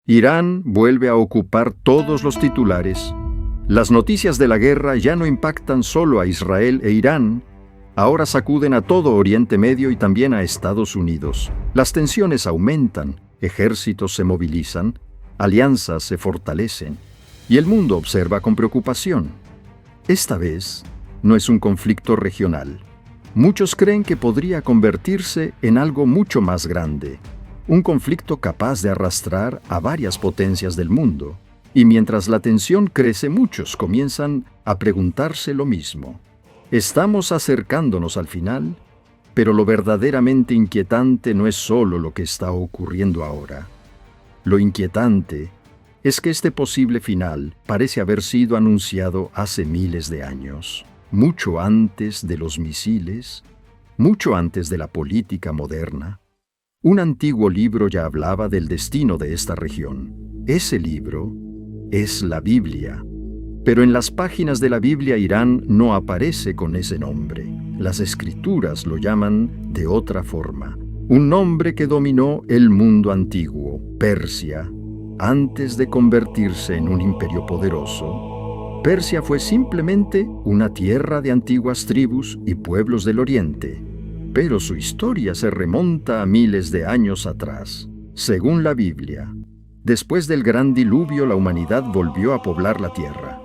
Irán vuelve a ocupar todos los titulares. Las noticias de la guerra ya no impactan solo a Israel e Irán, ahora sacuden a todo Oriente Medio y también a Estados Unidos. Las tensiones aumentan, ejércitos se movilizan, alianzas se fortalecen, y el mundo observa con preocupación. Esta vez no es un conflicto regional. Muchos creen que podría convertirse en algo mucho más grande, un conflicto capaz de arrastrar a varias potencias del mundo. Y mientras la tensión crece, muchos comienzan a preguntarse lo mismo. Estamos acercándonos al final, pero lo verdaderamente inquietante no es solo lo que está ocurriendo ahora. Lo inquietante es que este posible final parece haber sido anunciado hace miles de años, mucho antes de los misiles, mucho antes de la política moderna. Un antiguo libro ya hablaba del destino de esta región. Ese libro es la Biblia. Pero en las páginas de la Biblia Irán no aparece con ese nombre. Las escrituras lo llaman de otra forma. Un nombre que dominó el mundo antiguo, Persia, antes de convertirse en un imperio poderoso. Persia fue simplemente una tierra de antiguas tribus y pueblos del Oriente, pero su historia se remonta a miles de años atrás. Según la Biblia, después del gran diluvio la humanidad volvió a poblar la tierra.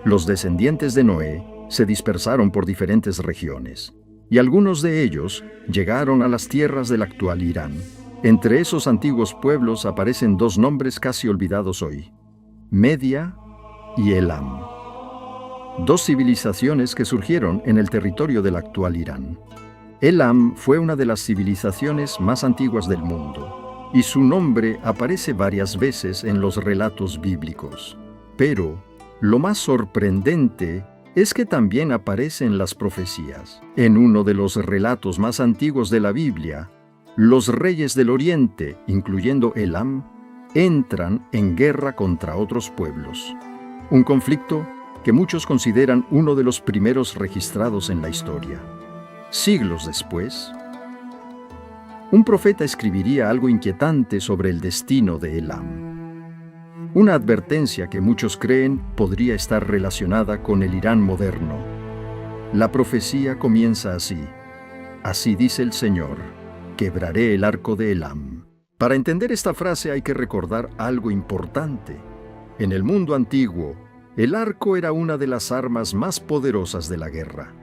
Los descendientes de Noé se dispersaron por diferentes regiones, y algunos de ellos llegaron a las tierras del actual Irán. Entre esos antiguos pueblos aparecen dos nombres casi olvidados hoy: Media y Elam. Dos civilizaciones que surgieron en el territorio del actual Irán. Elam fue una de las civilizaciones más antiguas del mundo, y su nombre aparece varias veces en los relatos bíblicos. Pero lo más sorprendente es que también aparece en las profecías. En uno de los relatos más antiguos de la Biblia, los reyes del Oriente, incluyendo Elam, entran en guerra contra otros pueblos. Un conflicto que muchos consideran uno de los primeros registrados en la historia. Siglos después, un profeta escribiría algo inquietante sobre el destino de Elam. Una advertencia que muchos creen podría estar relacionada con el Irán moderno. La profecía comienza así: Así dice el Señor, quebraré el arco de Elam. Para entender esta frase hay que recordar algo importante. En el mundo antiguo, el arco era una de las armas más poderosas de la guerra.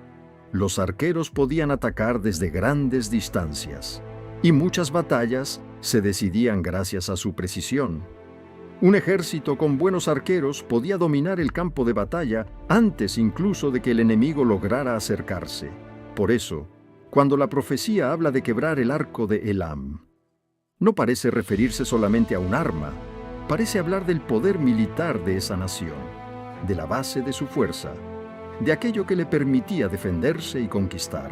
Los arqueros podían atacar desde grandes distancias, y muchas batallas se decidían gracias a su precisión. Un ejército con buenos arqueros podía dominar el campo de batalla antes incluso de que el enemigo lograra acercarse. Por eso, cuando la profecía habla de quebrar el arco de Elam, no parece referirse solamente a un arma, parece hablar del poder militar de esa nación, de la base de su fuerza, de aquello que le permitía defenderse y conquistar.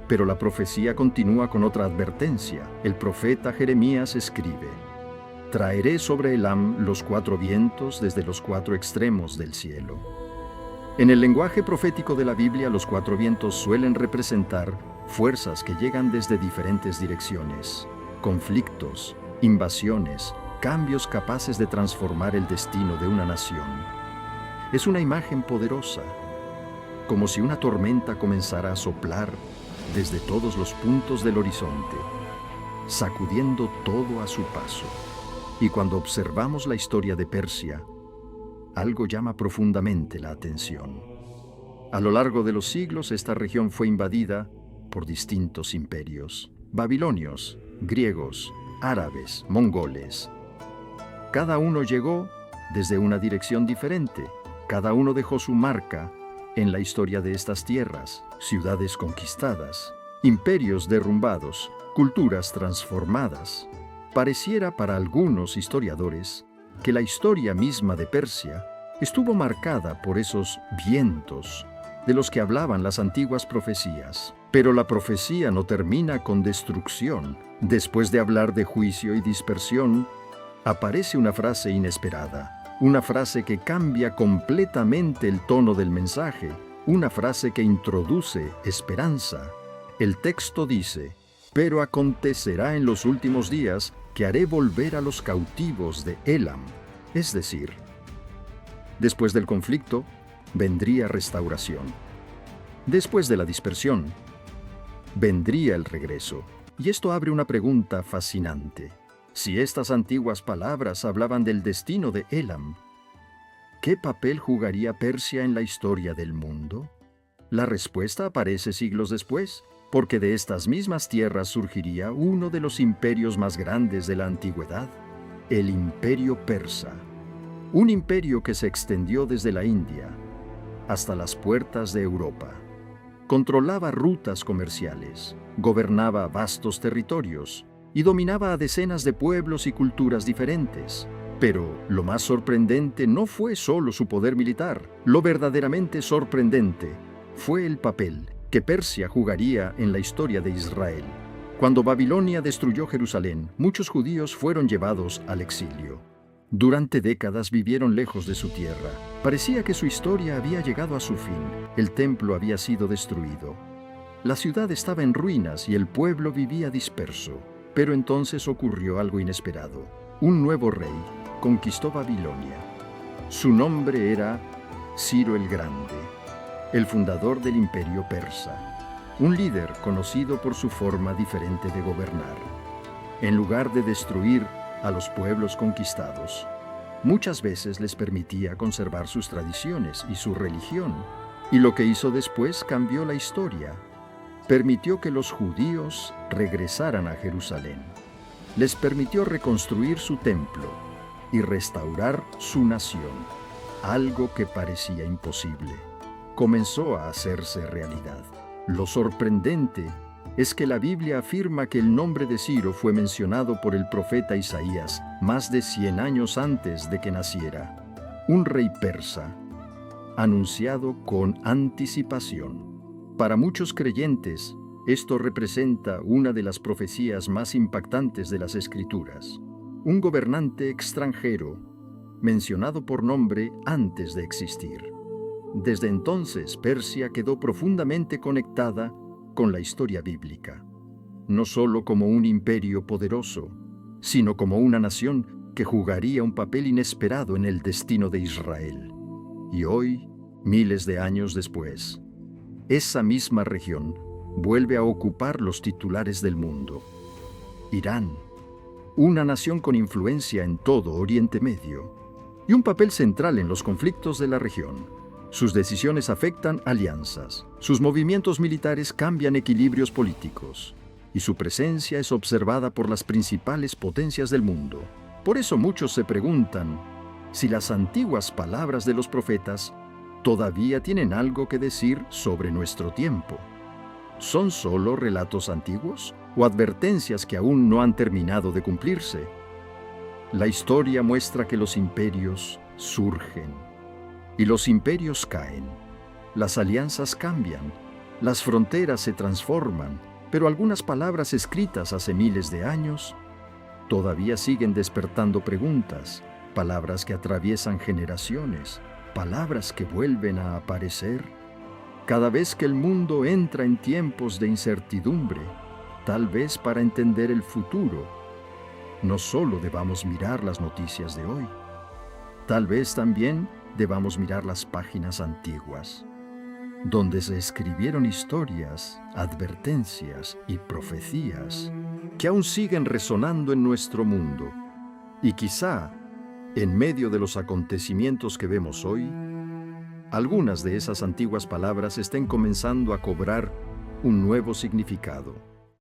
Pero la profecía continúa con otra advertencia. El profeta Jeremías escribe: Traeré sobre Elam los cuatro vientos desde los cuatro extremos del cielo. En el lenguaje profético de la Biblia, los cuatro vientos suelen representar fuerzas que llegan desde diferentes direcciones, conflictos, invasiones, cambios capaces de transformar el destino de una nación. Es una imagen poderosa, como si una tormenta comenzara a soplar desde todos los puntos del horizonte, sacudiendo todo a su paso. Y cuando observamos la historia de Persia, algo llama profundamente la atención. A lo largo de los siglos, esta región fue invadida por distintos imperios: babilonios, griegos, árabes, mongoles. Cada uno llegó desde una dirección diferente. Cada uno dejó su marca en la historia de estas tierras: ciudades conquistadas, imperios derrumbados, culturas transformadas. Pareciera para algunos historiadores que la historia misma de Persia estuvo marcada por esos vientos de los que hablaban las antiguas profecías. Pero la profecía no termina con destrucción. Después de hablar de juicio y dispersión, aparece una frase inesperada, una frase que cambia completamente el tono del mensaje, una frase que introduce esperanza. El texto dice: Pero acontecerá en los últimos días que haré volver a los cautivos de Elam, es decir, después del conflicto, vendría restauración. Después de la dispersión, vendría el regreso. Y esto abre una pregunta fascinante. Si estas antiguas palabras hablaban del destino de Elam, ¿qué papel jugaría Persia en la historia del mundo? La respuesta aparece siglos después, porque de estas mismas tierras surgiría uno de los imperios más grandes de la antigüedad, el Imperio Persa. Un imperio que se extendió desde la India hasta las puertas de Europa. Controlaba rutas comerciales, gobernaba vastos territorios y dominaba a decenas de pueblos y culturas diferentes. Pero lo más sorprendente no fue solo su poder militar. Lo verdaderamente sorprendente fue el papel que Persia jugaría en la historia de Israel. Cuando Babilonia destruyó Jerusalén, muchos judíos fueron llevados al exilio. Durante décadas vivieron lejos de su tierra. Parecía que su historia había llegado a su fin. El templo había sido destruido. La ciudad estaba en ruinas y el pueblo vivía disperso. Pero entonces ocurrió algo inesperado. Un nuevo rey conquistó Babilonia. Su nombre era Ciro el Grande, el fundador del imperio persa, un líder conocido por su forma diferente de gobernar. En lugar de destruir a los pueblos conquistados, muchas veces les permitía conservar sus tradiciones y su religión, y lo que hizo después cambió la historia. Permitió que los judíos regresaran a Jerusalén. Les permitió reconstruir su templo y restaurar su nación, algo que parecía imposible. Comenzó a hacerse realidad. Lo sorprendente es que la Biblia afirma que el nombre de Ciro fue mencionado por el profeta Isaías más de 100 años antes de que naciera. Un rey persa, anunciado con anticipación. Para muchos creyentes, esto representa una de las profecías más impactantes de las Escrituras. Un gobernante extranjero, mencionado por nombre antes de existir. Desde entonces, Persia quedó profundamente conectada con la historia bíblica, no solo como un imperio poderoso, sino como una nación que jugaría un papel inesperado en el destino de Israel. Y hoy, miles de años después, esa misma región vuelve a ocupar los titulares del mundo. Irán, una nación con influencia en todo Oriente Medio, y un papel central en los conflictos de la región. Sus decisiones afectan alianzas, sus movimientos militares cambian equilibrios políticos, y su presencia es observada por las principales potencias del mundo. Por eso muchos se preguntan si las antiguas palabras de los profetas todavía tienen algo que decir sobre nuestro tiempo. ¿Son solo relatos antiguos o advertencias que aún no han terminado de cumplirse? La historia muestra que los imperios surgen y los imperios caen. Las alianzas cambian, las fronteras se transforman, pero algunas palabras escritas hace miles de años todavía siguen despertando preguntas, palabras que atraviesan generaciones, palabras que vuelven a aparecer. Cada vez que el mundo entra en tiempos de incertidumbre, tal vez para entender el futuro, no solo debamos mirar las noticias de hoy, tal vez también debamos mirar las páginas antiguas, donde se escribieron historias, advertencias y profecías que aún siguen resonando en nuestro mundo. Y quizá, en medio de los acontecimientos que vemos hoy, algunas de esas antiguas palabras estén comenzando a cobrar un nuevo significado.